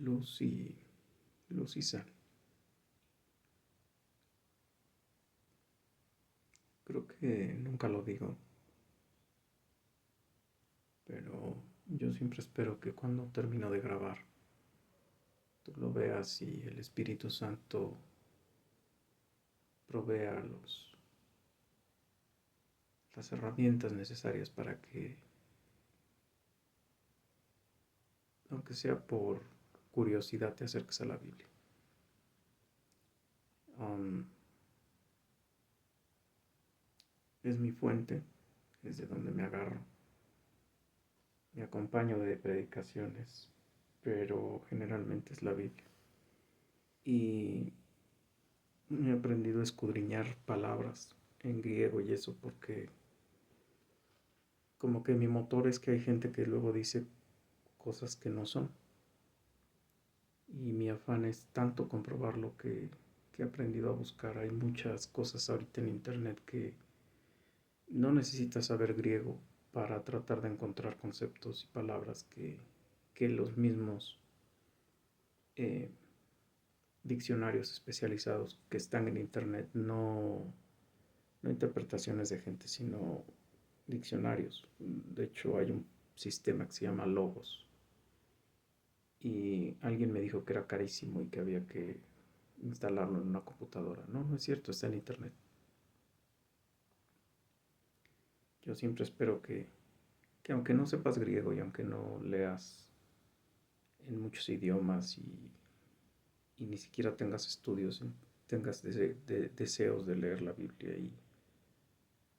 luz y, luz y sal. Creo que nunca lo digo, pero yo siempre espero que cuando termino de grabar, tú lo veas y el Espíritu Santo provea las herramientas necesarias para que, aunque sea por curiosidad, te acerques a la Biblia. Um, es mi fuente, es de donde me agarro. Me acompaño de predicaciones, pero generalmente es la Biblia. Y he aprendido a escudriñar palabras en griego y eso porque como que mi motor es que hay gente que luego dice cosas que no son. Y mi afán es tanto comprobar lo que he aprendido a buscar. Hay muchas cosas ahorita en internet que no necesitas saber griego para tratar de encontrar conceptos y palabras que los mismos eh, diccionarios especializados que están en internet, no interpretaciones de gente, sino diccionarios. De hecho, hay un sistema que se llama Logos. Y alguien me dijo que era carísimo y que había que instalarlo en una computadora. No, no es cierto, está en internet. Yo siempre espero que aunque no sepas griego y aunque no leas en muchos idiomas y ni siquiera tengas estudios, tengas deseos de leer la Biblia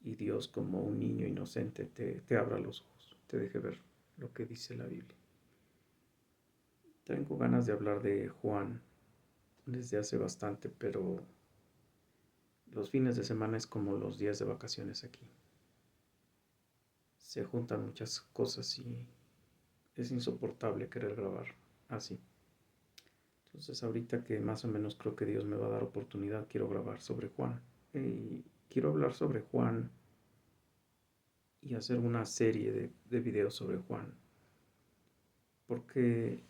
y Dios como un niño inocente te abra los ojos, te deje ver lo que dice la Biblia. Tengo ganas de hablar de Juan desde hace bastante, pero los fines de semana es como los días de vacaciones aquí. Se juntan muchas cosas y es insoportable querer grabar así. Entonces ahorita que más o menos creo que Dios me va a dar oportunidad, quiero grabar sobre Juan. Y quiero hablar sobre Juan y hacer una serie de videos sobre Juan. Porque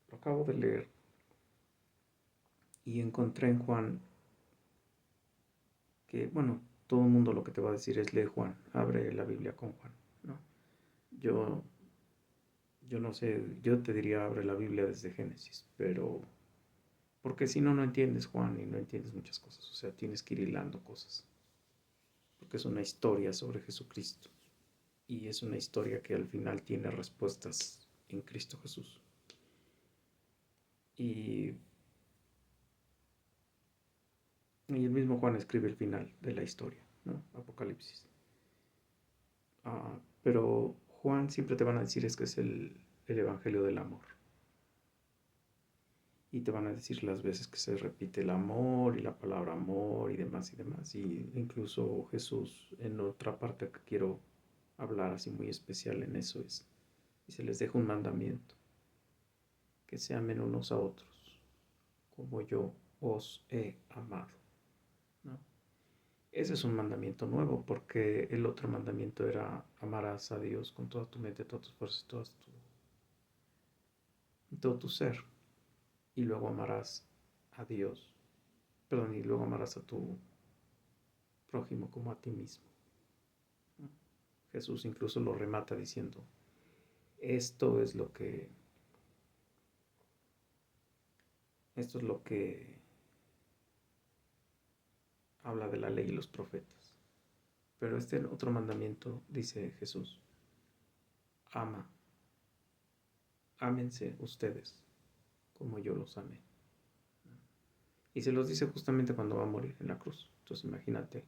lo acabo de leer y encontré en Juan que, bueno, todo el mundo lo que te va a decir es lee Juan, abre la Biblia con Juan, ¿no? Yo, yo no sé, yo te diría abre la Biblia desde Génesis, pero porque si no, no entiendes Juan y no entiendes muchas cosas, o sea, tienes que ir hilando cosas, porque es una historia sobre Jesucristo y es una historia que al final tiene respuestas en Cristo Jesús. Y, y el mismo Juan escribe el final de la historia, ¿no? Apocalipsis. Pero Juan siempre te van a decir es que es el evangelio del amor. Y te van a decir las veces que se repite el amor y la palabra amor y demás y demás. Y incluso Jesús, en otra parte que quiero hablar así muy especial en eso es, y se les deja un mandamiento, que se amen unos a otros, como yo os he amado, ¿no? Ese es un mandamiento nuevo, porque el otro mandamiento era amarás a Dios con toda tu mente, todas tus fuerzas, todo tu ser. Y luego amarás a Dios, perdón, y luego amarás a tu prójimo como a ti mismo. Jesús incluso lo remata diciendo, esto es lo que, esto es lo que habla de la ley y los profetas. Pero este otro mandamiento, dice Jesús, ama, ámense ustedes como yo los amé. Y se los dice justamente cuando va a morir en la cruz. Entonces imagínate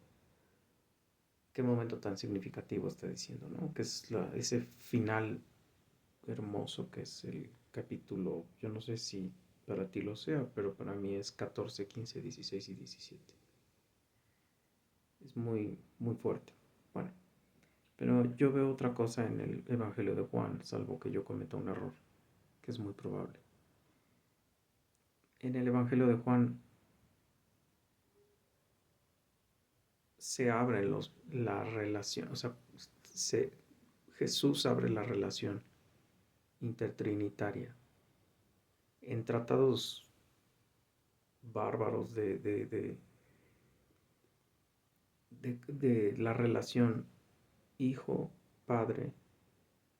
qué momento tan significativo está diciendo, ¿no? Que es ese final hermoso que es el capítulo, yo no sé si para ti lo sea, pero para mí es 14, 15, 16 y 17. Es muy, muy fuerte. Bueno, pero yo veo otra cosa en el Evangelio de Juan, salvo que yo cometa un error, que es muy probable. En el Evangelio de Juan se abre la relación, o sea, Jesús abre la relación intertrinitaria en tratados bárbaros de la relación hijo, padre,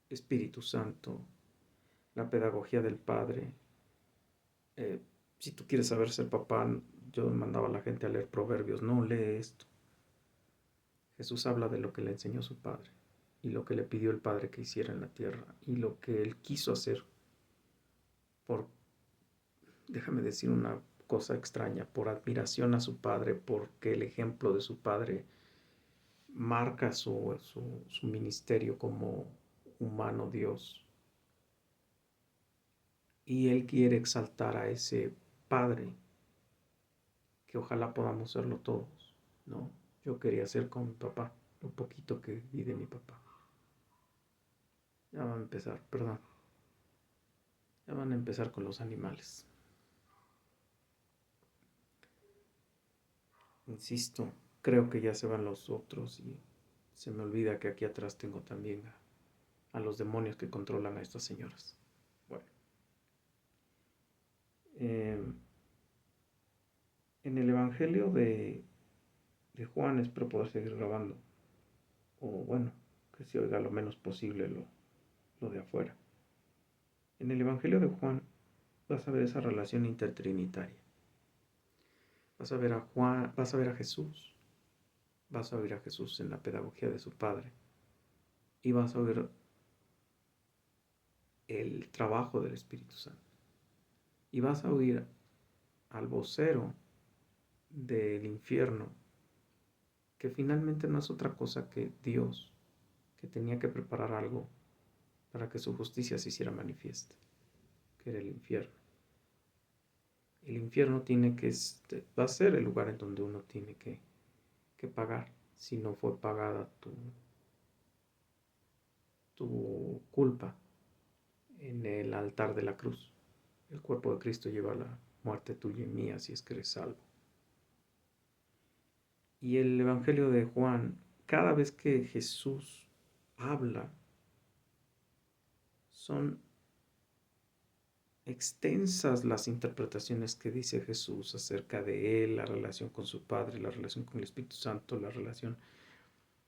Espíritu Santo, la pedagogía del padre. Eh, si tú quieres saber ser papá, yo mandaba a la gente a leer Proverbios. No, lee esto. Jesús habla de lo que le enseñó su padre y lo que le pidió el padre que hiciera en la tierra y lo que él quiso hacer por, déjame decir una cosa extraña, por admiración a su padre, porque el ejemplo de su padre marca su ministerio como humano Dios. Y él quiere exaltar a ese padre, que ojalá podamos serlo todos, ¿no? Yo quería ser como mi papá, lo poquito que vi de mi papá. Ya van a empezar, perdón. Ya van a empezar con los animales. Insisto, creo que ya se van los otros y se me olvida que aquí atrás tengo también a los demonios que controlan a estas señoras. Bueno, eh, en el Evangelio de Juan, espero poder seguir grabando, o bueno, que se oiga lo menos posible lo de afuera. En el Evangelio de Juan vas a ver esa relación intertrinitaria. Vas a ver a Juan, vas a ver a Jesús, vas a oír a Jesús en la pedagogía de su padre y vas a oír el trabajo del Espíritu Santo. Y vas a oír al vocero del infierno, que finalmente no es otra cosa que Dios, que tenía que preparar algo para que su justicia se hiciera manifiesta, que era el infierno. El infierno tiene que, va a ser el lugar en donde uno tiene que pagar, si no fue pagada tu culpa en el altar de la cruz. El cuerpo de Cristo lleva la muerte tuya y mía si es que eres salvo. Y el Evangelio de Juan, cada vez que Jesús habla, son extensas las interpretaciones que dice Jesús acerca de él, la relación con su Padre, la relación con el Espíritu Santo, la relación,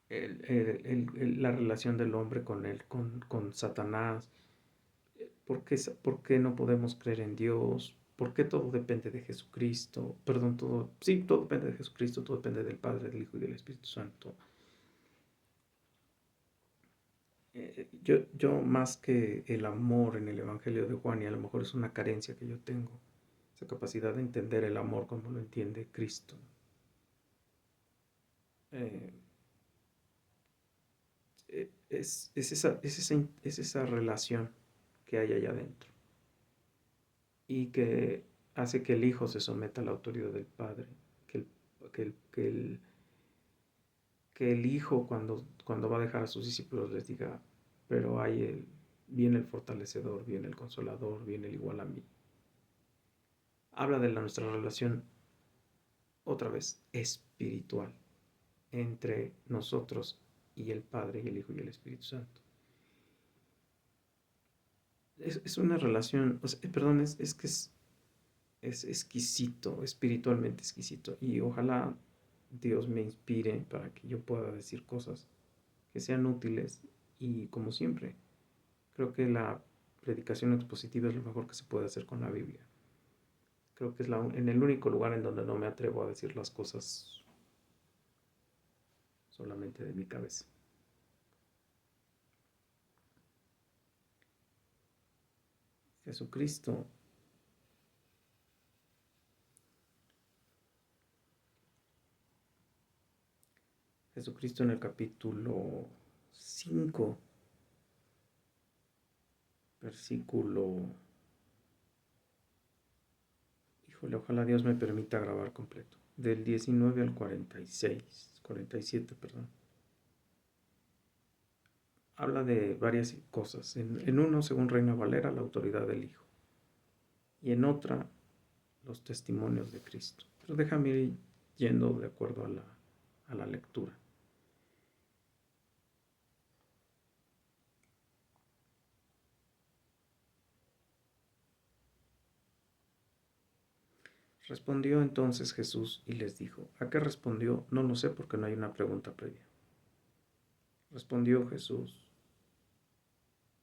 la relación del hombre con Satanás. ¿Por qué no podemos creer en Dios? ¿Por qué todo depende de Jesucristo? Perdón, todo depende de Jesucristo, todo depende del Padre, del Hijo y del Espíritu Santo. Yo más que el amor en el Evangelio de Juan, y a lo mejor es una carencia que yo tengo, esa capacidad de entender el amor como lo entiende Cristo. Eh, es esa relación que hay allá adentro y que hace que el Hijo se someta a la autoridad del Padre, que el, que el, que el, que el Hijo cuando va a dejar a sus discípulos les diga, pero viene el fortalecedor, viene el consolador, viene el igual a mí. Habla de nuestra relación, otra vez, espiritual, entre nosotros y el Padre y el Hijo y el Espíritu Santo. Es una relación, o sea, perdón, es que es exquisito, espiritualmente exquisito. Y ojalá Dios me inspire para que yo pueda decir cosas que sean útiles. Y como siempre, creo que la predicación expositiva es lo mejor que se puede hacer con la Biblia. Creo que es en el único lugar en donde no me atrevo a decir las cosas solamente de mi cabeza. Jesucristo en el capítulo 5, versículo... Híjole, ojalá Dios me permita grabar completo. Del 19 al 47, perdón. Habla de varias cosas. En uno, según Reina Valera, la autoridad del Hijo. Y en otra, los testimonios de Cristo. Pero déjame ir yendo de acuerdo a la lectura. Respondió entonces Jesús y les dijo, ¿a qué respondió? No lo sé porque no hay una pregunta previa. Respondió Jesús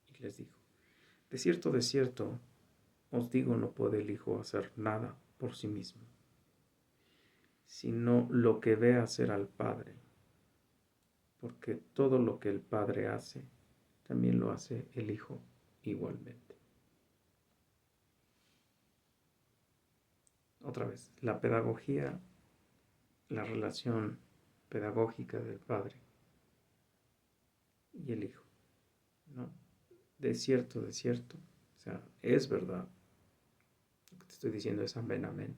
y les dijo, de cierto, os digo, no puede el Hijo hacer nada por sí mismo, sino lo que ve hacer al Padre, porque todo lo que el Padre hace, también lo hace el Hijo igualmente. Otra vez, la pedagogía, la relación pedagógica del Padre y el Hijo, ¿no? De cierto, o sea, es verdad, lo que te estoy diciendo es amén, amén.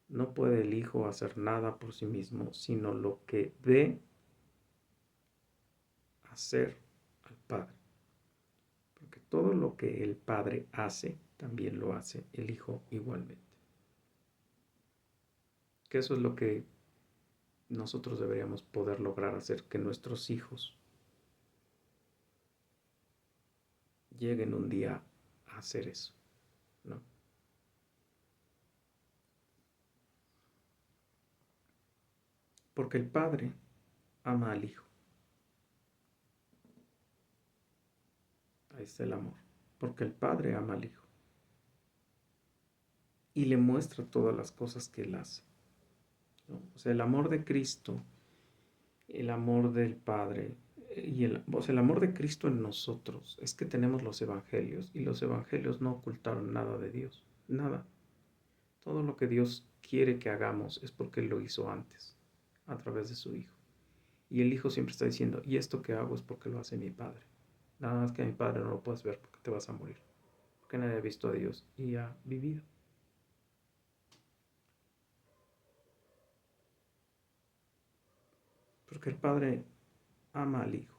No puede el Hijo hacer nada por sí mismo, sino lo que ve hacer al Padre. Porque todo lo que el Padre hace, también lo hace el Hijo igualmente. Que eso es lo que nosotros deberíamos poder lograr hacer, que nuestros hijos lleguen un día a hacer eso, ¿no? Porque el Padre ama al Hijo. Ahí está el amor. Porque el Padre ama al Hijo. Y le muestra todas las cosas que Él hace, ¿no? O sea, el amor de Cristo, el amor del Padre, o sea, el amor de Cristo en nosotros es que tenemos los evangelios y los evangelios no ocultaron nada de Dios, nada. Todo lo que Dios quiere que hagamos es porque Él lo hizo antes, a través de su Hijo. Y el Hijo siempre está diciendo, y esto que hago es porque lo hace mi Padre. Nada más que a mi Padre no lo puedes ver porque te vas a morir. Porque nadie ha visto a Dios y ha vivido. Porque el Padre ama al Hijo,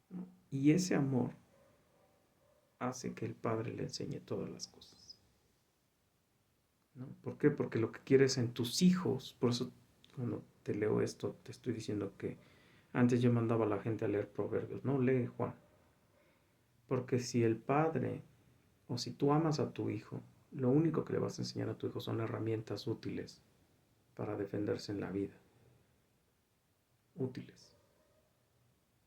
¿no? Y ese amor hace que el Padre le enseñe todas las cosas, ¿no? ¿Por qué? Porque lo que quieres en tus hijos, por eso cuando te leo esto, te estoy diciendo que antes yo mandaba a la gente a leer Proverbios, no, lee Juan. Porque si el Padre, o si tú amas a tu hijo, lo único que le vas a enseñar a tu hijo son herramientas útiles para defenderse en la vida. Útiles.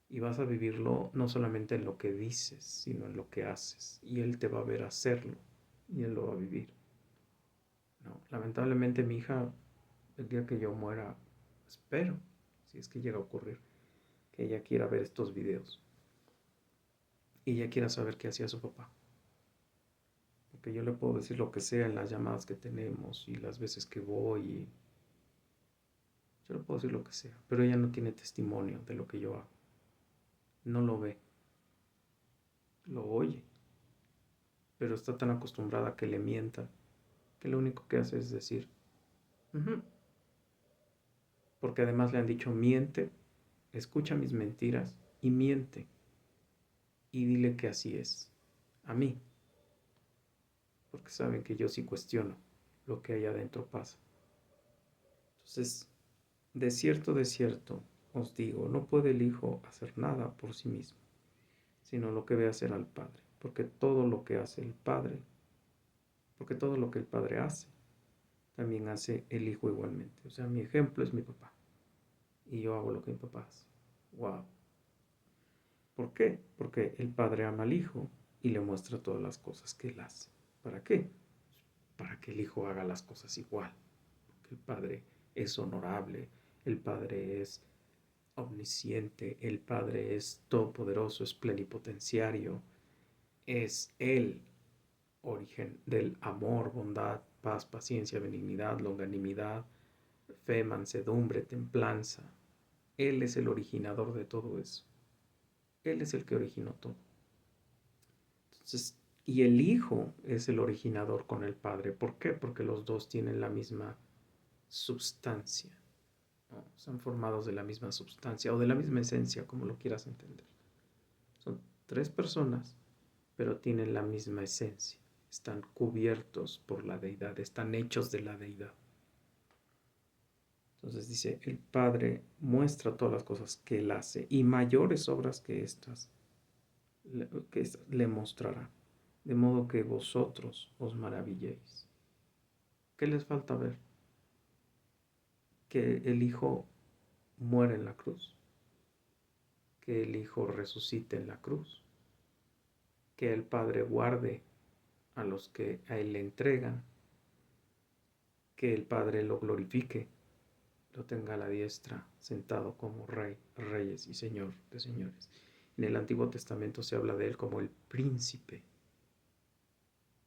Y vas a vivirlo no solamente en lo que dices, sino en lo que haces. Y él te va a ver hacerlo y él lo va a vivir. No, lamentablemente mi hija, el día que yo muera, espero, si es que llega a ocurrir, que ella quiera ver estos videos y ella quiera saber qué hacía su papá. Porque yo le puedo decir lo que sea en las llamadas que tenemos y las veces que voy. Yo le puedo decir lo que sea, pero ella no tiene testimonio de lo que yo hago. No lo ve, lo oye, pero está tan acostumbrada a que le mienta que lo único que hace es decir, "Ujú". Porque además le han dicho, miente, escucha mis mentiras y miente y dile que así es, a mí, porque saben que yo sí cuestiono lo que ahí adentro pasa. Entonces, de cierto, os digo, no puede el Hijo hacer nada por sí mismo, sino lo que ve hacer al Padre, porque todo lo que hace el Padre, porque todo lo que el Padre hace, también hace el Hijo igualmente. O sea, mi ejemplo es mi papá, y yo hago lo que mi papá hace. Wow. ¿Por qué? Porque el Padre ama al Hijo y le muestra todas las cosas que él hace. ¿Para qué? Para que el Hijo haga las cosas igual. Porque el Padre es honorable, el Padre es omnisciente, el Padre es todopoderoso, es plenipotenciario, es el origen del amor, bondad, paz, paciencia, benignidad, longanimidad, fe, mansedumbre, templanza. Él es el originador de todo eso. Él es el que originó todo. Entonces, y el Hijo es el originador con el Padre. ¿Por qué? Porque los dos tienen la misma substancia, ¿no? Son formados de la misma substancia o de la misma esencia, como lo quieras entender. Son tres personas, pero tienen la misma esencia. Están cubiertos por la deidad, están hechos de la deidad. Entonces dice, el Padre muestra todas las cosas que Él hace y mayores obras que estas le mostrará. de modo que vosotros os maravilléis. ¿Qué les falta ver? Que el Hijo muere en la cruz, que el Hijo resucite en la cruz, que el Padre guarde a los que a Él le entregan, que el Padre lo glorifique, lo tenga a la diestra, sentado como Rey, Reyes y Señor de señores. En el Antiguo Testamento se habla de Él como el príncipe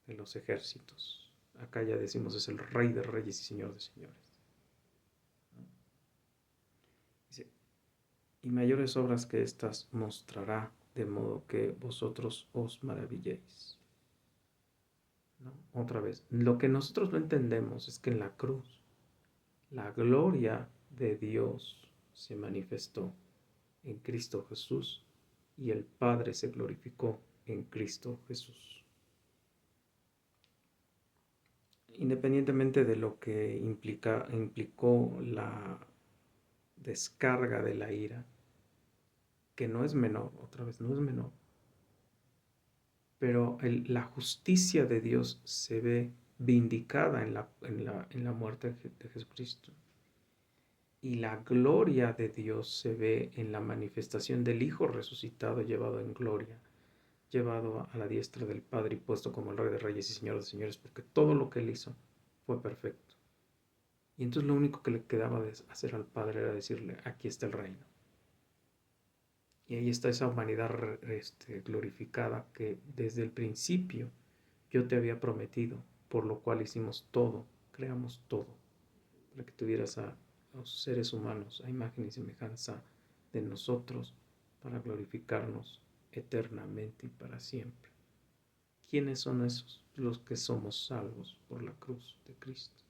de los ejércitos. Acá ya decimos es el Rey de Reyes y Señor de señores. Dice, y mayores obras que estas mostrará, de modo que vosotros os maravilléis. ¿No? Otra vez, lo que nosotros no entendemos es que en la cruz la gloria de Dios se manifestó en Cristo Jesús y el Padre se glorificó en Cristo Jesús. Independientemente de lo que implicó la descarga de la ira, que no es menor, otra vez no es menor, pero la justicia de Dios se ve vindicada en la muerte de Jesucristo. Y la gloria de Dios se ve en la manifestación del Hijo resucitado, llevado en gloria, llevado a la diestra del Padre y puesto como el Rey de Reyes y Señor de Señores, porque todo lo que Él hizo fue perfecto. Y entonces lo único que le quedaba de hacer al Padre era decirle, aquí está el reino. Y ahí está esa humanidad glorificada que desde el principio yo te había prometido, por lo cual hicimos todo, creamos todo, para que tuvieras a los seres humanos a imagen y semejanza de nosotros, para glorificarnos eternamente y para siempre. ¿Quiénes son esos? Los que somos salvos por la cruz de Cristo.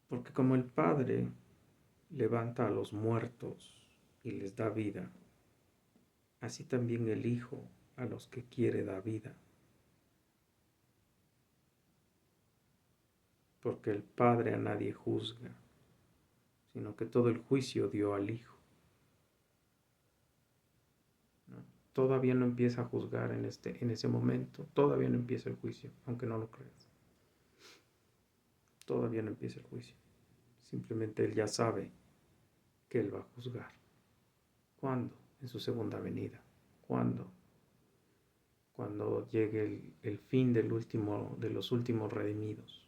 Porque como el Padre levanta a los muertos y les da vida, así también el Hijo a los que quiere da vida. Porque el Padre a nadie juzga, sino que todo el juicio dio al Hijo. ¿No? Todavía no empieza a juzgar en ese momento, todavía no empieza el juicio, aunque no lo creas. Todavía no empieza el juicio. Simplemente Él ya sabe que Él va a juzgar. ¿Cuándo? En su segunda venida. ¿Cuándo? Cuando llegue el fin de los últimos redimidos.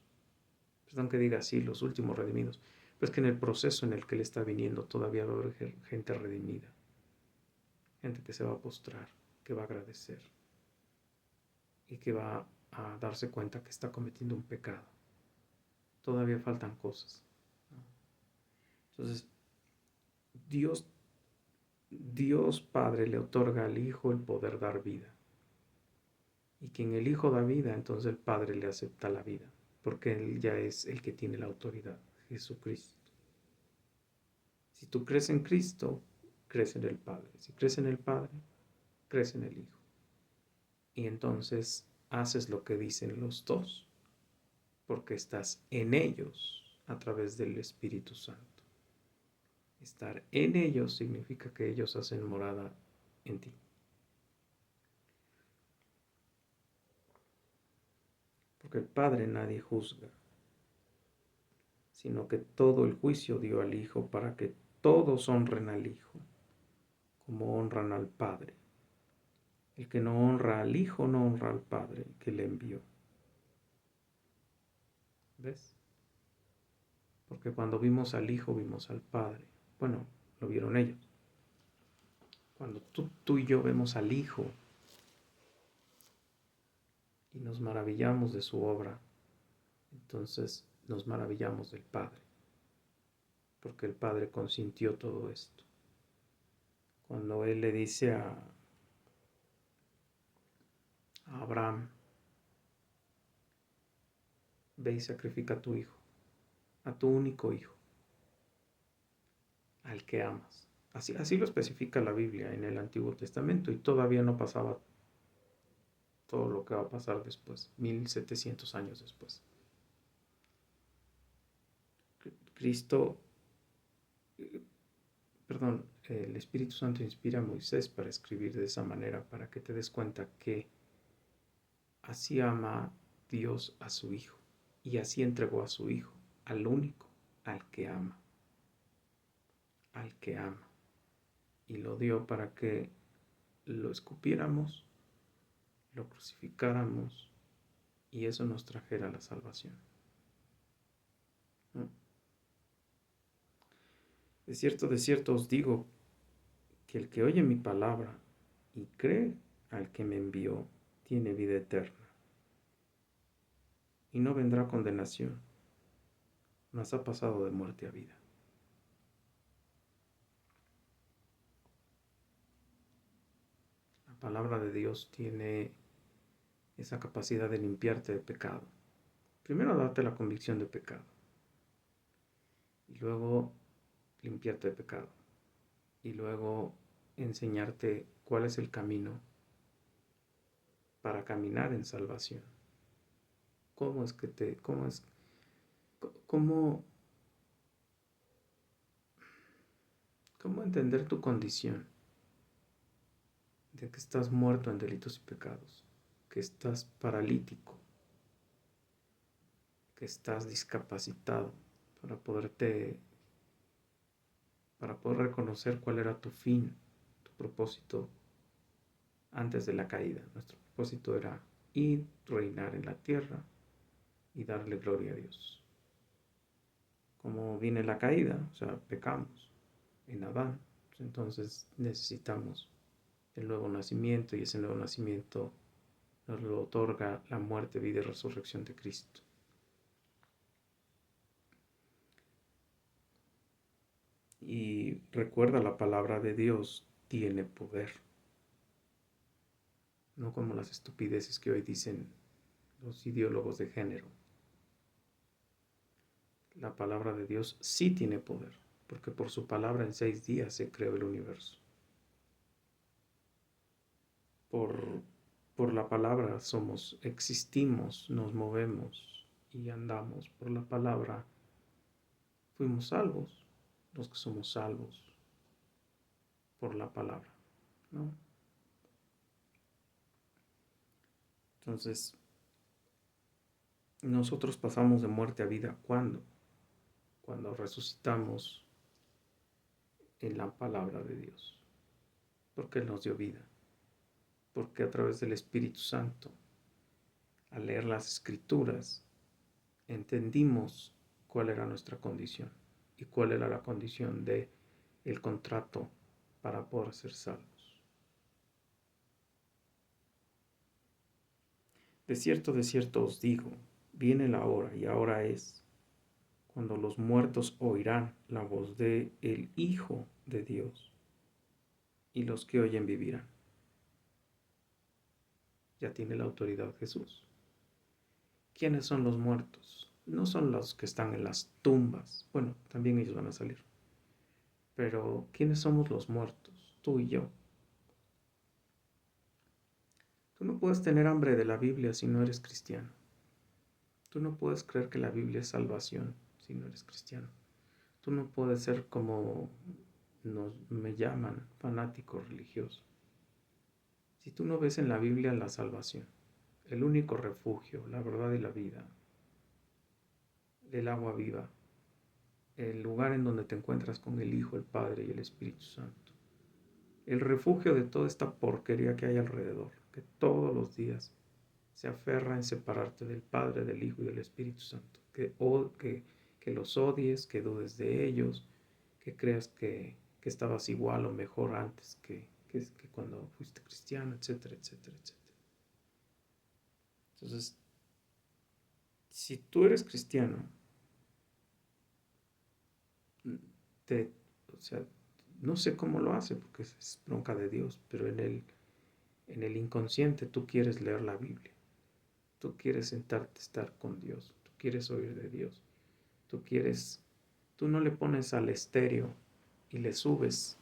Perdón que diga así, los últimos redimidos. Pero es que en el proceso en el que Él está viniendo todavía va a haber gente redimida. Gente que se va a postrar, que va a agradecer y que va a darse cuenta que está cometiendo un pecado. Todavía faltan cosas, ¿no? Entonces, Dios Padre le otorga al Hijo el poder dar vida. Y quien el Hijo da vida, entonces el Padre le acepta la vida, porque Él ya es el que tiene la autoridad, Jesucristo. Si tú crees en Cristo, crees en el Padre. Si crees en el Padre, crees en el Hijo. Y entonces haces lo que dicen los dos, porque estás en ellos a través del Espíritu Santo. Estar en ellos significa que ellos hacen morada en ti. Porque el Padre nadie juzga, sino que todo el juicio dio al Hijo para que todos honren al Hijo, como honran al Padre. El que no honra al Hijo no honra al Padre que le envió. ¿Ves? Porque cuando vimos al Hijo vimos al Padre. Bueno, lo vieron ellos. Cuando tú y yo vemos al Hijo y nos maravillamos de su obra, entonces nos maravillamos del Padre, porque el Padre consintió todo esto. Cuando Él le dice a Abraham, ve y sacrifica a tu hijo, a tu único hijo, al que amas. Así lo especifica la Biblia en el Antiguo Testamento y todavía no pasaba todo lo que va a pasar después, 1700 años después. Cristo el Espíritu Santo inspira a Moisés para escribir de esa manera, para que te des cuenta que así ama Dios a su Hijo, y así entregó a su Hijo, al único, al que ama, y lo dio para que lo escupiéramos, lo crucificáramos, y eso nos trajera la salvación, ¿no? De cierto os digo que el que oye mi palabra y cree al que me envió, tiene vida eterna, y no vendrá condenación, mas ha pasado de muerte a vida. La palabra de Dios tiene esa capacidad de limpiarte de pecado. Primero darte la convicción de pecado, y luego limpiarte de pecado, y luego enseñarte cuál es el camino para caminar en salvación. ¿Cómo es que cómo, cómo entender tu condición de que estás muerto en delitos y pecados, que estás paralítico, que estás discapacitado, para para poder reconocer cuál era tu fin, tu propósito antes de la caída? Nuestro propósito era ir, reinar en la tierra y darle gloria a Dios. Como viene la caída, o sea, pecamos en Adán, entonces necesitamos el nuevo nacimiento, y ese nuevo nacimiento nos lo otorga la muerte, vida y resurrección de Cristo. Y recuerda, la palabra de Dios tiene poder, no como las estupideces que hoy dicen los ideólogos de género. La palabra de Dios sí tiene poder, porque por su palabra en 6 días se creó el universo. Por la palabra existimos, nos movemos y andamos. Por la palabra fuimos salvos, los que somos salvos por la palabra, ¿no? Entonces, nosotros pasamos de muerte a vida cuando resucitamos en la palabra de Dios, porque Él nos dio vida, porque a través del Espíritu Santo, al leer las Escrituras, entendimos cuál era nuestra condición y cuál era la condición de el contrato para poder ser salvos. De cierto os digo, viene la hora, y ahora es, cuando los muertos oirán la voz de el Hijo de Dios, y los que oyen vivirán. Ya tiene la autoridad Jesús. ¿Quiénes son los muertos? No son los que están en las tumbas. Bueno, también ellos van a salir. Pero ¿quiénes somos los muertos? Tú y yo. Tú no puedes tener hambre de la Biblia si no eres cristiano. Tú no puedes creer que la Biblia es salvación si no eres cristiano. Tú no puedes ser como me llaman, fanático religioso, si tú no ves en la Biblia la salvación, el único refugio, la verdad y la vida, el agua viva, el lugar en donde te encuentras con el Hijo, el Padre y el Espíritu Santo, el refugio de toda esta porquería que hay alrededor, que todos los días se aferra en separarte del Padre, del Hijo y del Espíritu Santo, que los odies, que dudes de ellos, que creas que estabas igual o mejor antes que cuando fuiste cristiano, etcétera, etcétera, etcétera. Entonces, si tú eres cristiano, te, o sea, no sé cómo lo hace, porque es bronca de Dios, pero en el inconsciente tú quieres leer la Biblia, tú quieres sentarte a estar con Dios, tú quieres oír de Dios, tú no le pones al estéreo y le subes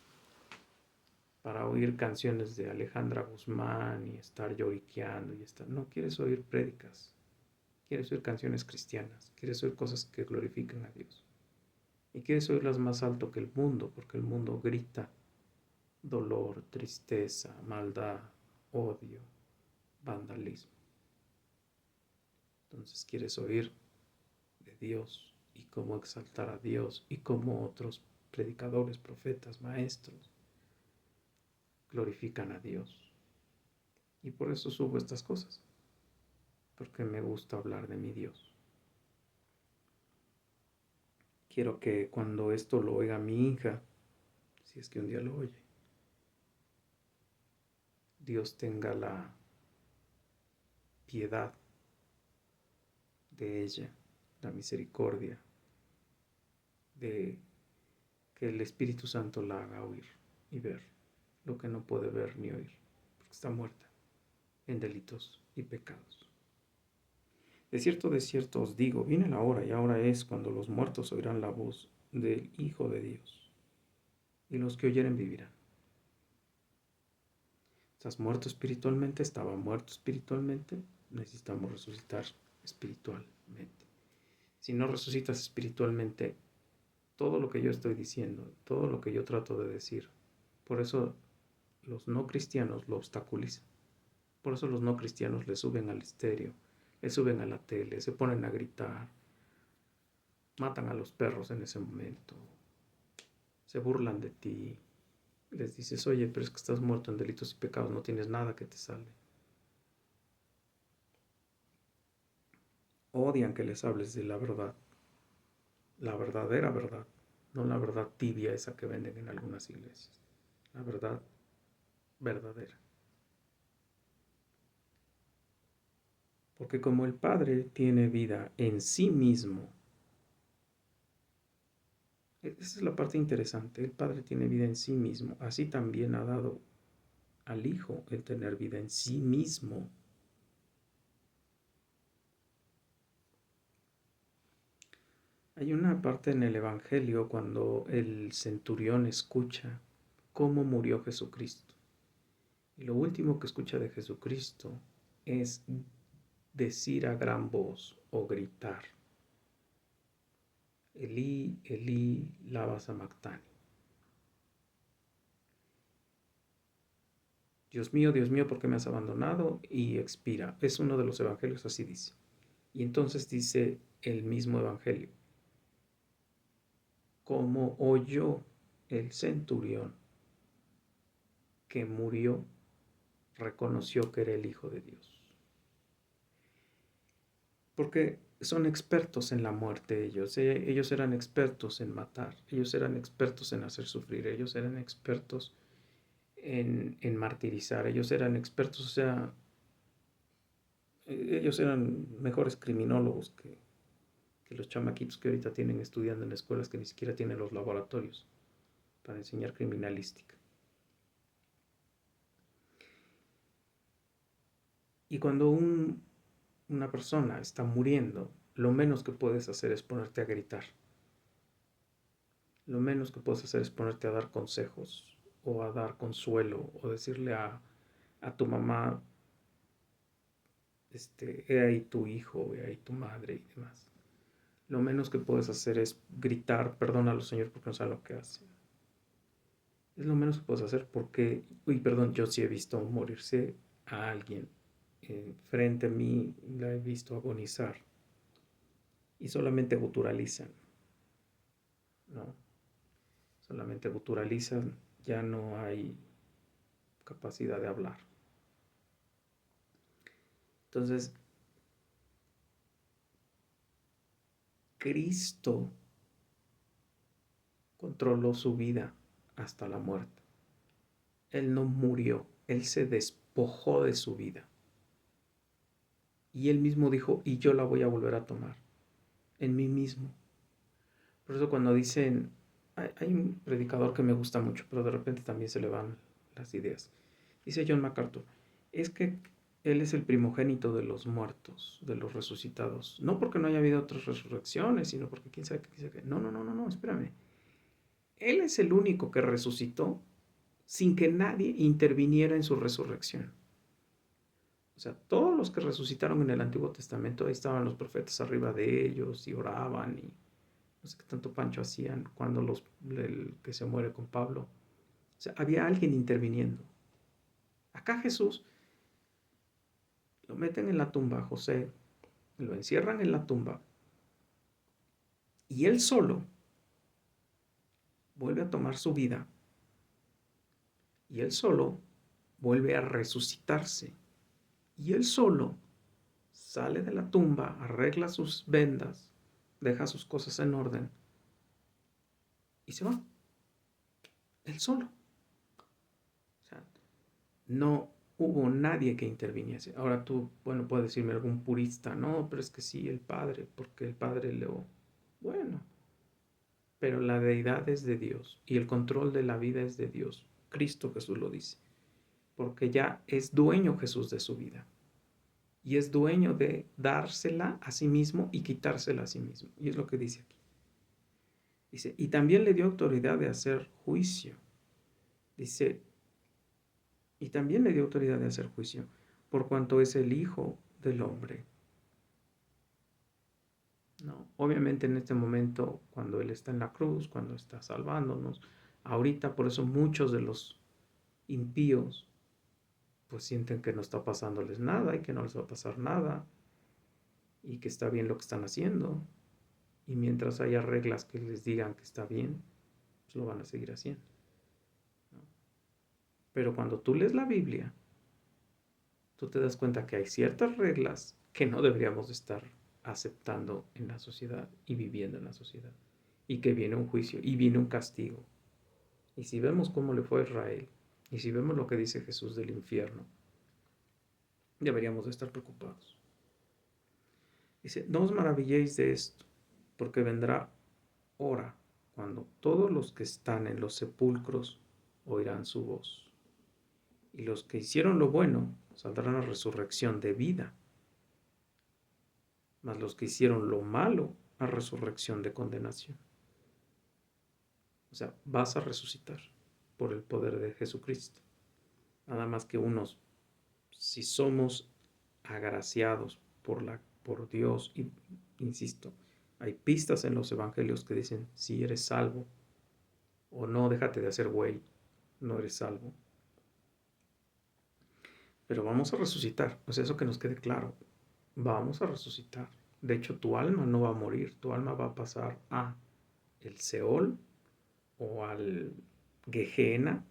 para oír canciones de Alejandra Guzmán y estar lloriqueando y estar, no quieres oír prédicas, quieres oír canciones cristianas, quieres oír cosas que glorifiquen a Dios. y quieres oírlas más alto que el mundo, porque el mundo grita dolor, tristeza, maldad, odio, vandalismo. Entonces quieres oír de Dios y cómo exaltar a Dios y cómo otros predicadores, profetas, maestros glorifican a Dios. Y por eso subo estas cosas, porque me gusta hablar de mi Dios. Quiero que cuando esto lo oiga mi hija, si es que un día lo oye, Dios tenga la piedad de ella, la misericordia, de que el Espíritu Santo la haga oír y ver lo que no puede ver ni oír, porque está muerta en delitos y pecados. De cierto os digo, viene la hora y ahora es cuando los muertos oirán la voz del Hijo de Dios, y los que oyeren vivirán. ¿Estás muerto espiritualmente? ¿Estaba muerto espiritualmente? Necesitamos resucitar espiritualmente. Si no resucitas espiritualmente, todo lo que yo estoy diciendo, todo lo que yo trato de decir, por eso los no cristianos lo obstaculizan. Por eso los no cristianos le suben al estéreo, le suben a la tele, se ponen a gritar, matan a los perros en ese momento, se burlan de ti, les dices, oye, pero es que estás muerto en delitos y pecados, no tienes nada que te salve. Odian que les hables de la verdad, la verdadera verdad, no la verdad tibia esa que venden en algunas iglesias, la verdad verdadera. Porque como el Padre tiene vida en sí mismo, esa es la parte interesante, el Padre tiene vida en sí mismo, así también ha dado al Hijo el tener vida en sí mismo. Hay una parte en el Evangelio cuando el centurión escucha cómo murió Jesucristo. Y lo último que escucha de Jesucristo es decir a gran voz o gritar, Elí, Elí, lama sabactani. Dios mío, ¿por qué me has abandonado? Y expira. Es uno de los evangelios, así dice. Y entonces dice el mismo evangelio, como oyó el centurión que murió, reconoció que era el Hijo de Dios. Porque son expertos en la muerte ellos. Ellos eran expertos en matar, ellos eran expertos en hacer sufrir, ellos eran expertos en martirizar, ellos eran expertos, o sea, ellos eran mejores criminólogos que los chamaquitos que ahorita tienen estudiando en escuelas que ni siquiera tienen los laboratorios para enseñar criminalística. Y cuando una persona está muriendo, lo menos que puedes hacer es ponerte a gritar. Lo menos que puedes hacer es ponerte a dar consejos o a dar consuelo o decirle a tu mamá, he ahí tu hijo, he ahí tu madre y demás. Lo menos que puedes hacer es gritar, perdónalo Señor porque no sabe lo que hace. Es lo menos que puedes hacer porque, yo sí he visto morirse a alguien frente a mí, la he visto agonizar y solamente guturalizan, ¿no? Solamente guturalizan, ya no hay capacidad de hablar. Entonces, Cristo controló su vida hasta la muerte. Él no murió, Él se despojó de su vida. Y Él mismo dijo, y yo la voy a volver a tomar, en mí mismo. Por eso cuando dicen, hay un predicador que me gusta mucho, pero de repente también se le van las ideas. Dice John MacArthur, es que Él es el primogénito de los muertos, de los resucitados. No porque no haya habido otras resurrecciones, sino porque quién sabe qué. No, espérame. Él es el único que resucitó sin que nadie interviniera en su resurrección. O sea, todos los que resucitaron en el Antiguo Testamento, ahí estaban los profetas arriba de ellos y oraban y no sé qué tanto pancho hacían cuando el que se muere con Pablo. O sea, había alguien interviniendo. Acá Jesús lo meten en la tumba, José, lo encierran en la tumba y él solo vuelve a tomar su vida y él solo vuelve a resucitarse y él solo sale de la tumba, arregla sus vendas, deja sus cosas en orden y se va. Él solo. O sea, no hubo nadie que interviniese. Ahora tú, bueno, puedes decirme algún purista, no, pero es que sí, el Padre, porque el Padre lo... Bueno, pero la deidad es de Dios y el control de la vida es de Dios. Cristo Jesús lo dice, porque ya es dueño Jesús de su vida y es dueño de dársela a sí mismo y quitársela a sí mismo. Y es lo que dice aquí. Dice, y también le dio autoridad de hacer juicio. Dice, y también le dio autoridad de hacer juicio, por cuanto es el Hijo del Hombre. No, obviamente en este momento, cuando Él está en la cruz, cuando está salvándonos, ahorita por eso muchos de los impíos pues sienten que no está pasándoles nada y que no les va a pasar nada y que está bien lo que están haciendo. Y mientras haya reglas que les digan que está bien, pues lo van a seguir haciendo, ¿no? Pero cuando tú lees la Biblia, tú te das cuenta que hay ciertas reglas que no deberíamos estar aceptando en la sociedad y viviendo en la sociedad. Y que viene un juicio y viene un castigo. Y si vemos cómo le fue a Israel, y si vemos lo que dice Jesús del infierno, deberíamos de estar preocupados. Dice, no os maravilléis de esto, porque vendrá hora cuando todos los que están en los sepulcros oirán su voz. Y los que hicieron lo bueno saldrán a resurrección de vida, mas los que hicieron lo malo a resurrección de condenación. O sea, vas a resucitar por el poder de Jesucristo. Nada más que unos, si somos agraciados por Dios, y insisto, hay pistas en los evangelios que dicen, si eres salvo, o no, déjate de hacer güey, no eres salvo. Pero vamos a resucitar, o sea, eso que nos quede claro, vamos a resucitar. De hecho, tu alma no va a morir, tu alma va a pasar a el Seol o al Gehenna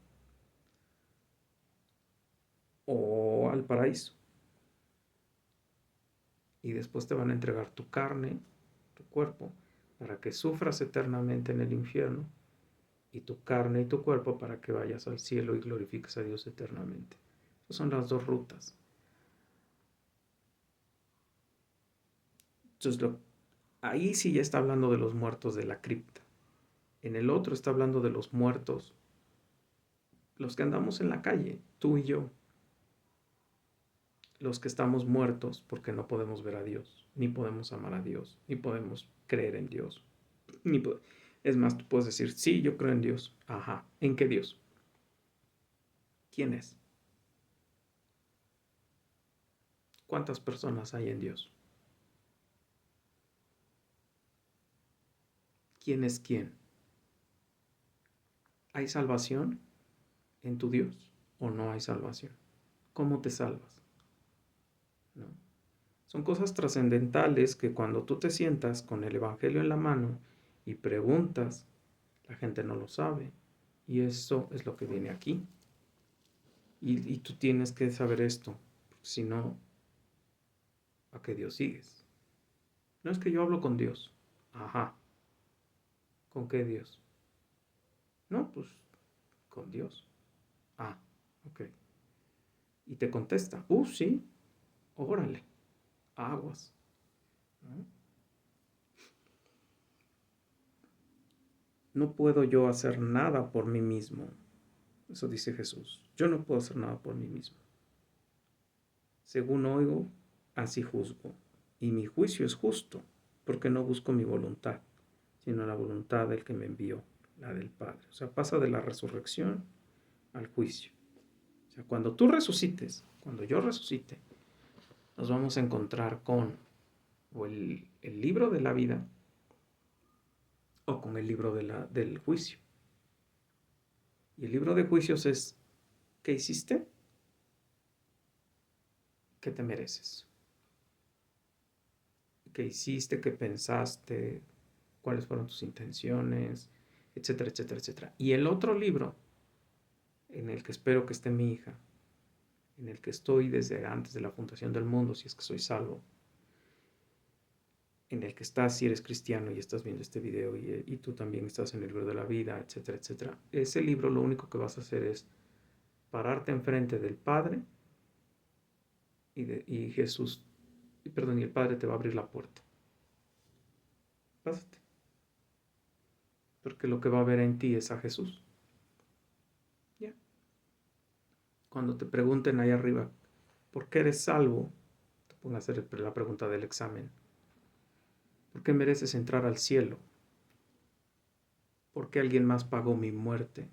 o al paraíso. Y después te van a entregar tu carne, tu cuerpo, para que sufras eternamente en el infierno, y tu carne y tu cuerpo para que vayas al cielo y glorifiques a Dios eternamente. Esas son las dos rutas. Entonces, ahí sí ya está hablando de los muertos de la cripta. En el otro está hablando de los muertos, los que andamos en la calle, tú y yo. Los que estamos muertos porque no podemos ver a Dios, ni podemos amar a Dios, ni podemos creer en Dios. Es más, tú puedes decir, sí, yo creo en Dios. Ajá, ¿en qué Dios? ¿Quién es? ¿Cuántas personas hay en Dios? ¿Quién es quién? ¿Hay salvación en tu Dios o no hay salvación? ¿Cómo te salvas? ¿No? Son cosas trascendentales que cuando tú te sientas con el Evangelio en la mano y preguntas, la gente no lo sabe. Y eso es lo que viene aquí. Y tú tienes que saber esto, porque si no, ¿a qué Dios sigues? No es que yo hablo con Dios. Ajá. ¿Con qué Dios? No, pues con Dios. Ah, ok. Y te contesta, sí, órale, aguas. ¿No? No puedo yo hacer nada por mí mismo. Eso dice Jesús. Yo no puedo hacer nada por mí mismo. Según oigo, así juzgo. Y mi juicio es justo, porque no busco mi voluntad, sino la voluntad del que me envió, la del Padre. O sea, pasa de la resurrección al juicio. O sea, cuando tú resucites, cuando yo resucite, nos vamos a encontrar con o el libro de la vida o con el libro del juicio. Y el libro de juicios es, ¿qué hiciste? ¿Qué te mereces? ¿Qué hiciste? ¿Qué pensaste? ¿Cuáles fueron tus intenciones? Etcétera, etcétera, etcétera. Y el otro libro, en el que espero que esté mi hija, en el que estoy desde antes de la fundación del mundo, si es que soy salvo, en el que estás si eres cristiano y estás viendo este video y tú también estás en el libro de la vida, etcétera, etcétera. Ese libro lo único que vas a hacer es pararte enfrente del Padre y Jesús, perdón, y el Padre te va a abrir la puerta. Pásate. Porque lo que va a ver en ti es a Jesús. ¿Ya? Cuando te pregunten ahí arriba, ¿por qué eres salvo? Te pongo a hacer la pregunta del examen. ¿Por qué mereces entrar al cielo? ¿Por qué alguien más pagó mi muerte?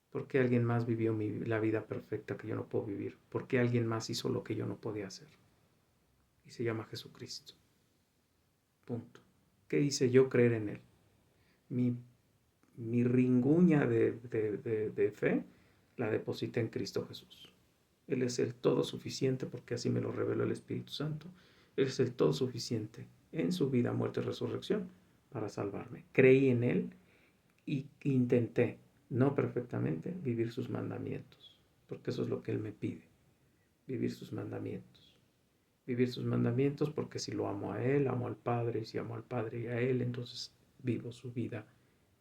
¿Por qué alguien más vivió la vida perfecta que yo no puedo vivir? ¿Por qué alguien más hizo lo que yo no podía hacer? Y se llama Jesucristo. Punto. ¿Qué hice yo creer en Él? Mi ringuña de fe la deposité en Cristo Jesús. Él es el todo suficiente porque así me lo reveló el Espíritu Santo. Él es el todo suficiente en su vida, muerte y resurrección para salvarme. Creí en Él y intenté, no perfectamente, vivir sus mandamientos, porque eso es lo que Él me pide, vivir sus mandamientos. Vivir sus mandamientos porque si lo amo a Él, amo al Padre, y si amo al Padre y a Él, entonces vivo su vida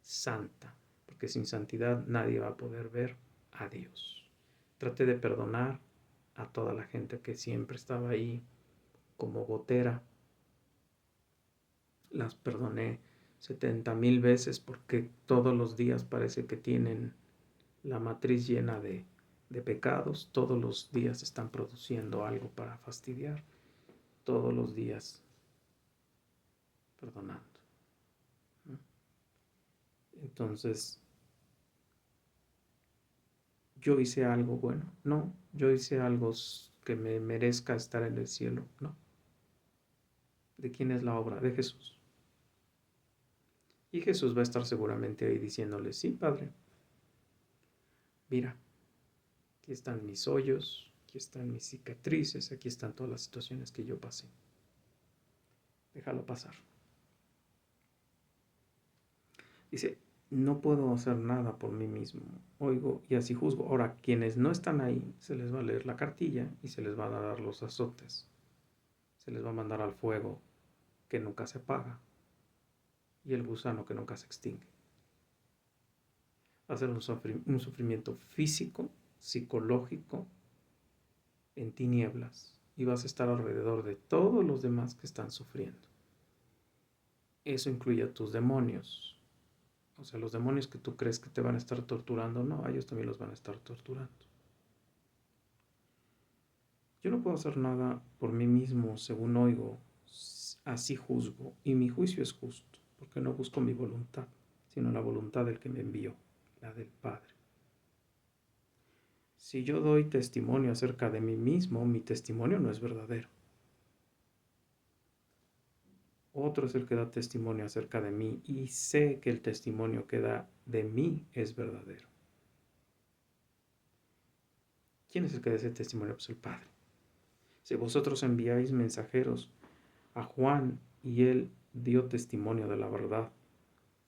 santa, porque sin santidad nadie va a poder ver a Dios. Traté de perdonar a toda la gente que siempre estaba ahí como gotera. Las perdoné 70,000 veces porque todos los días parece que tienen la matriz llena de pecados. Todos los días están produciendo algo para fastidiar. Todos los días perdonando. Entonces, ¿yo hice algo bueno? No. ¿Yo hice algo que me merezca estar en el cielo? No. ¿De quién es la obra? De Jesús. Y Jesús va a estar seguramente ahí diciéndole, sí, Padre, mira, aquí están mis hoyos, aquí están mis cicatrices, aquí están todas las situaciones que yo pasé. Déjalo pasar. Dice, no puedo hacer nada por mí mismo. Oigo y así juzgo. Ahora, quienes no están ahí, se les va a leer la cartilla y se les va a dar los azotes. Se les va a mandar al fuego que nunca se apaga y el gusano que nunca se extingue. Va a ser un sufrimiento físico, psicológico, en tinieblas. Y vas a estar alrededor de todos los demás que están sufriendo. Eso incluye a tus demonios. O sea, los demonios que tú crees que te van a estar torturando, no, a ellos también los van a estar torturando. Yo no puedo hacer nada por mí mismo, según oigo, así juzgo, y mi juicio es justo, porque no busco mi voluntad, sino la voluntad del que me envió, la del Padre. Si yo doy testimonio acerca de mí mismo, mi testimonio no es verdadero. Otro es el que da testimonio acerca de mí y sé que el testimonio que da de mí es verdadero. ¿Quién es el que da ese testimonio? Pues el Padre. Si vosotros enviáis mensajeros a Juan y él dio testimonio de la verdad.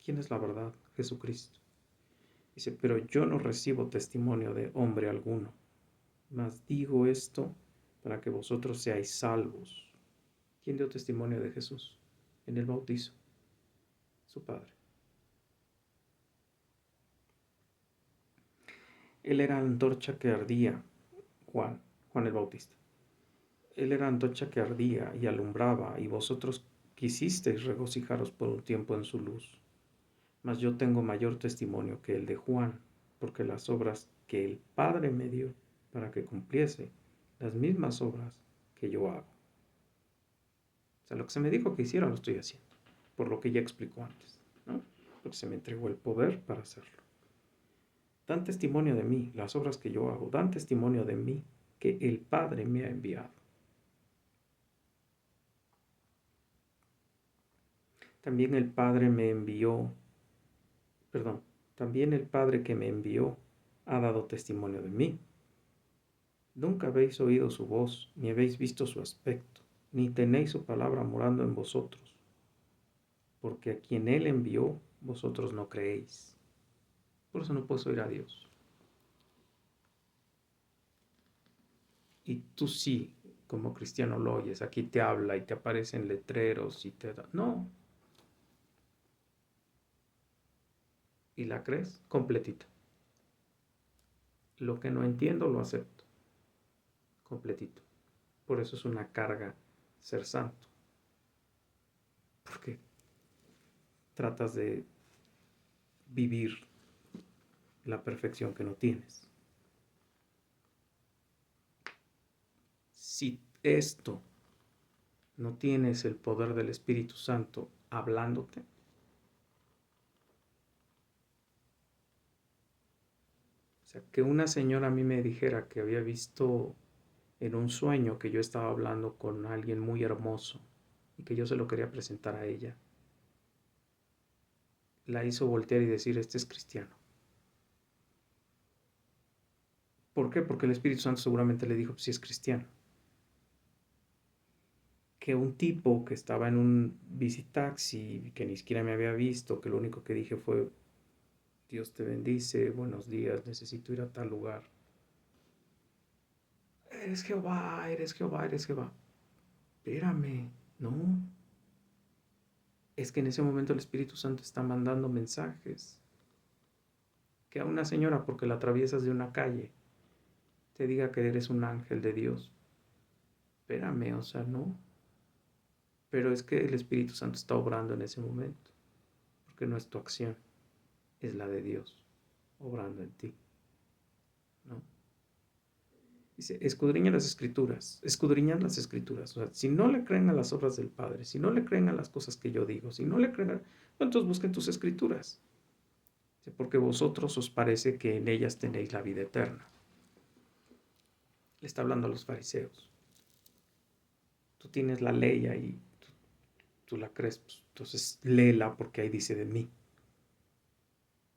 ¿Quién es la verdad? Jesucristo. Dice, pero yo no recibo testimonio de hombre alguno, mas digo esto para que vosotros seáis salvos. ¿Quién dio testimonio de Jesús? En el bautizo, su Padre. Él era antorcha que ardía, Juan el Bautista. Él era antorcha que ardía y alumbraba, y vosotros quisisteis regocijaros por un tiempo en su luz. Mas yo tengo mayor testimonio que el de Juan, porque las obras que el Padre me dio para que cumpliese, las mismas obras que yo hago. O sea, lo que se me dijo que hiciera lo estoy haciendo, por lo que ya explicó antes, ¿no? Porque se me entregó el poder para hacerlo. Dan testimonio de mí, las obras que yo hago, dan testimonio de mí, que el Padre me ha enviado. También el Padre me envió, perdón, también el Padre que me envió ha dado testimonio de mí. Nunca habéis oído su voz, ni habéis visto su aspecto, ni tenéis su palabra morando en vosotros, porque a quien Él envió, vosotros no creéis. Por eso no puedes oír a Dios. Y tú sí, como cristiano lo oyes, aquí te habla y te aparecen letreros y te da... No. ¿Y la crees? Completita. Lo que no entiendo lo acepto. Completito. Por eso es una carga ser santo. Porque tratas de vivir la perfección que no tienes. Si esto no tienes el poder del Espíritu Santo hablándote, o sea, que una señora a mí me dijera que había visto en un sueño que yo estaba hablando con alguien muy hermoso y que yo se lo quería presentar a ella, la hizo voltear y decir, este es cristiano. ¿Por qué? Porque el Espíritu Santo seguramente le dijo, pues sí es cristiano. Que un tipo que estaba en un visitaxi, que ni siquiera me había visto, que lo único que dije fue, Dios te bendice, buenos días, necesito ir a tal lugar. Eres Jehová, eres Jehová, eres Jehová. Espérame, no. Es que en ese momento el Espíritu Santo está mandando mensajes. Que a una señora, porque la atraviesas de una calle, te diga que eres un ángel de Dios. Espérame, o sea, no. Pero es que el Espíritu Santo está obrando en ese momento. Porque no es tu acción, es la de Dios obrando en ti, ¿no? Dice, escudriñan las escrituras, escudriñan las escrituras. O sea, si no le creen a las obras del Padre, si no le creen a las cosas que yo digo, si no le creen a... entonces busquen tus escrituras. Porque vosotros os parece que en ellas tenéis la vida eterna. Le está hablando a los fariseos. Tú tienes la ley ahí, tú la crees, pues, entonces léela porque ahí dice de mí.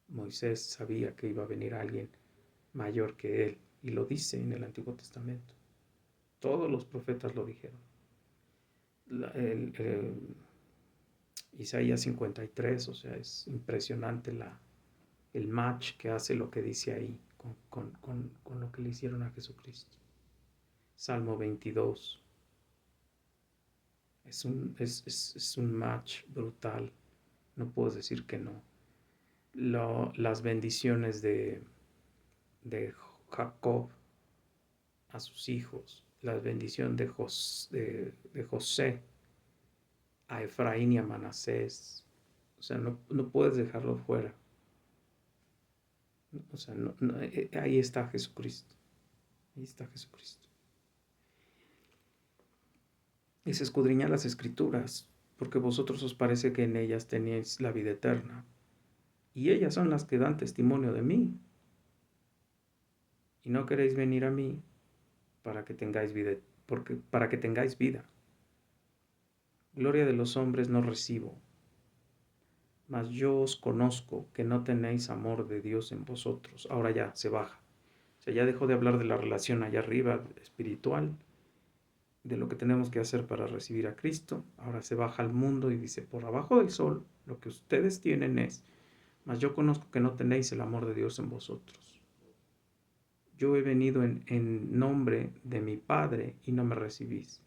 Moisés sabía que iba a venir alguien mayor que él, y lo dice en el Antiguo Testamento. Todos los profetas lo dijeron. Isaías 53, o sea, es impresionante el match que hace lo que dice ahí con lo que le hicieron a Jesucristo. Salmo 22. Es un match brutal. No puedo decir que no. Las bendiciones de Jacob a sus hijos, la bendición de José a Efraín y a Manasés. O sea, no puedes dejarlo fuera. O sea, ahí está Jesucristo. Ahí está Jesucristo. Y se escudriñan las escrituras, porque vosotros os parece que en ellas tenéis la vida eterna. Y ellas son las que dan testimonio de mí. Y no queréis venir a mí para que tengáis vida, para que tengáis vida. Gloria de los hombres no recibo, mas yo os conozco que no tenéis amor de Dios en vosotros. Ahora ya se baja. O sea, ya dejó de hablar de la relación allá arriba espiritual, de lo que tenemos que hacer para recibir a Cristo. Ahora se baja al mundo y dice, por abajo del sol, lo que ustedes tienen es, mas yo conozco que no tenéis el amor de Dios en vosotros. Yo he venido en nombre de mi Padre y no me recibís.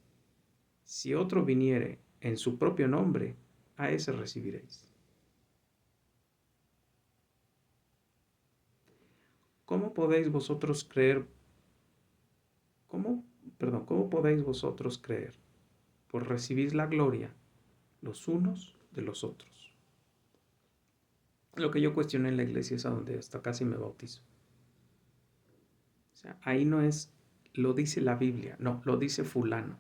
Si otro viniere en su propio nombre, a ese recibiréis. ¿Cómo podéis vosotros creer? ¿Cómo podéis vosotros creer? Por recibir la gloria los unos de los otros. Lo que yo cuestioné en la iglesia es a donde hasta casi me bautizo. O sea, ahí no es, lo dice la Biblia, no, lo dice fulano.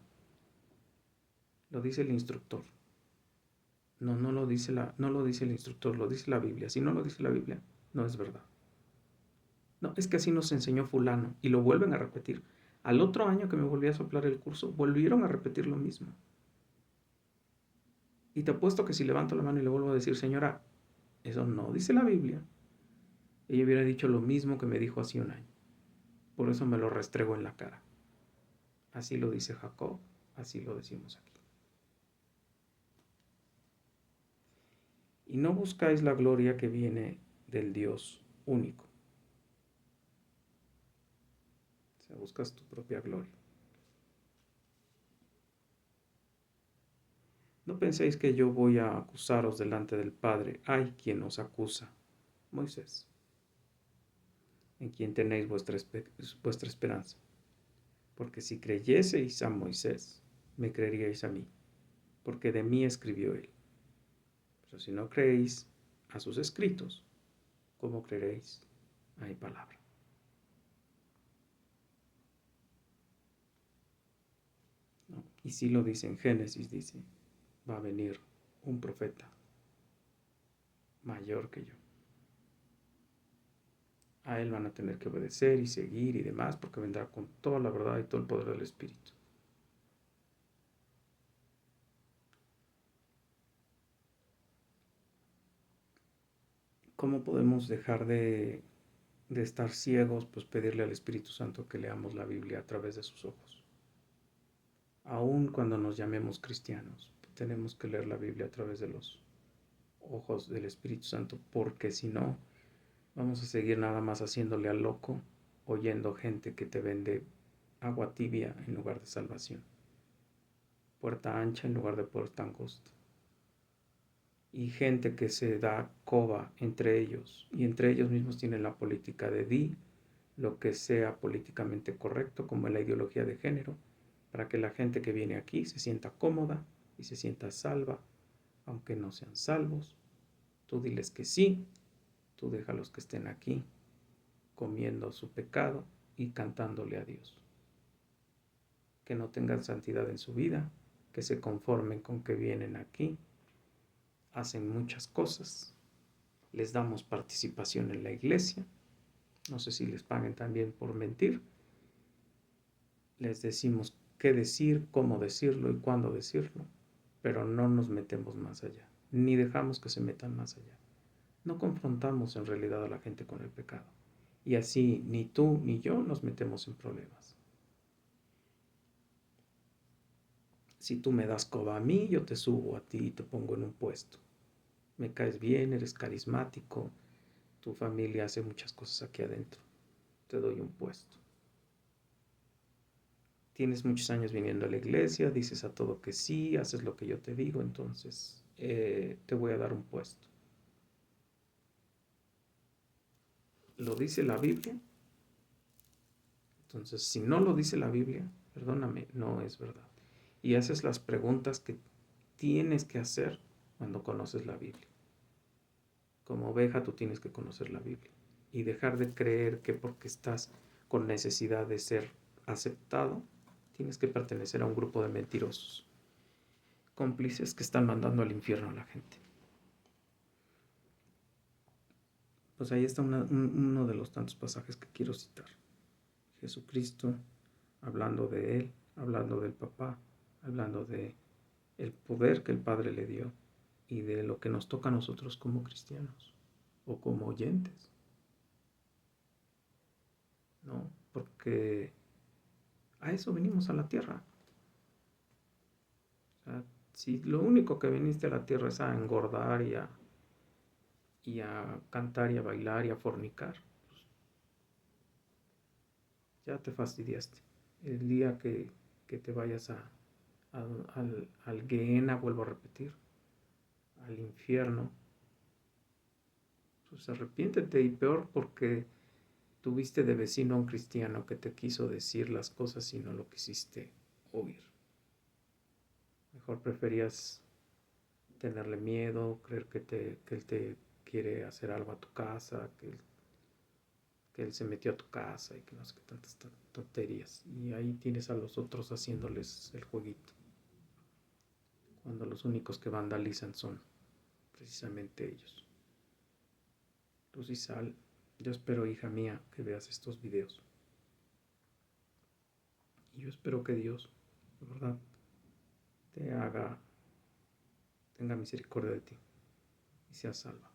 Lo dice el instructor. No lo dice el instructor, lo dice la Biblia. Si no lo dice la Biblia, no es verdad. No, es que así nos enseñó fulano y lo vuelven a repetir. Al otro año que me volví a soplar el curso, volvieron a repetir lo mismo. Y te apuesto que si levanto la mano y le vuelvo a decir, señora, eso no dice la Biblia, ella hubiera dicho lo mismo que me dijo hace un año. Por eso me lo restrego en la cara. Así lo dice Jacob, así lo decimos aquí. Y no buscáis la gloria que viene del Dios único. O sea, buscas tu propia gloria. No penséis que yo voy a acusaros delante del Padre. Hay quien os acusa, Moisés, en quien tenéis vuestra esperanza. Porque si creyeseis a Moisés, me creeríais a mí, porque de mí escribió él. Pero si no creéis a sus escritos, ¿cómo creeréis a mi palabra? ¿No? Y sí lo dice en Génesis, dice, va a venir un profeta mayor que yo. A él van a tener que obedecer y seguir y demás, porque vendrá con toda la verdad y todo el poder del Espíritu. ¿Cómo podemos dejar de estar ciegos? Pues pedirle al Espíritu Santo que leamos la Biblia a través de sus ojos. Aun cuando nos llamemos cristianos, tenemos que leer la Biblia a través de los ojos del Espíritu Santo, porque si no, vamos a seguir nada más haciéndole al loco, oyendo gente que te vende agua tibia en lugar de salvación, puerta ancha en lugar de puerta angosta, y gente que se da coba entre ellos, y entre ellos mismos tienen la política de di lo que sea políticamente correcto, como en la ideología de género, para que la gente que viene aquí se sienta cómoda y se sienta salva, aunque no sean salvos. Tú diles que sí, tú déjalos que estén aquí, comiendo su pecado y cantándole a Dios. Que no tengan santidad en su vida, que se conformen con que vienen aquí, hacen muchas cosas, les damos participación en la iglesia, no sé si les paguen también por mentir, les decimos qué decir, cómo decirlo y cuándo decirlo, pero no nos metemos más allá, ni dejamos que se metan más allá. No confrontamos en realidad a la gente con el pecado. Y así ni tú ni yo nos metemos en problemas. Si tú me das coba a mí, yo te subo a ti y te pongo en un puesto. Me caes bien, eres carismático, tu familia hace muchas cosas aquí adentro. Te doy un puesto. Tienes muchos años viniendo a la iglesia, dices a todo que sí, haces lo que yo te digo, entonces te voy a dar un puesto. ¿Lo dice la Biblia? Entonces, si no lo dice la Biblia, perdóname, no es verdad. Y haces las preguntas que tienes que hacer cuando conoces la Biblia. Como oveja tú tienes que conocer la Biblia y dejar de creer que porque estás con necesidad de ser aceptado, tienes que pertenecer a un grupo de mentirosos, cómplices que están mandando al infierno a la gente. Pues ahí está uno de los tantos pasajes que quiero citar. Jesucristo hablando de Él, hablando del Papá, hablando de el poder que el Padre le dio y de lo que nos toca a nosotros como cristianos o como oyentes, ¿no? Porque a eso venimos a la tierra. O sea, si lo único que viniste a la tierra es a engordar y a cantar y a bailar y a fornicar, pues ya te fastidiaste. El día que te vayas al Gehenna, vuelvo a repetir, al infierno, pues arrepiéntete, y peor porque tuviste de vecino a un cristiano que te quiso decir las cosas y no lo quisiste oír. Mejor preferías tenerle miedo, creer que él te quiere hacer algo a tu casa, que él se metió a tu casa y que no sé qué tantas tonterías. Y ahí tienes a los otros haciéndoles el jueguito, cuando los únicos que vandalizan son precisamente ellos. Lucy Sal, yo espero, hija mía, que veas estos videos. Y yo espero que Dios, de verdad, te tenga misericordia de ti y seas salva.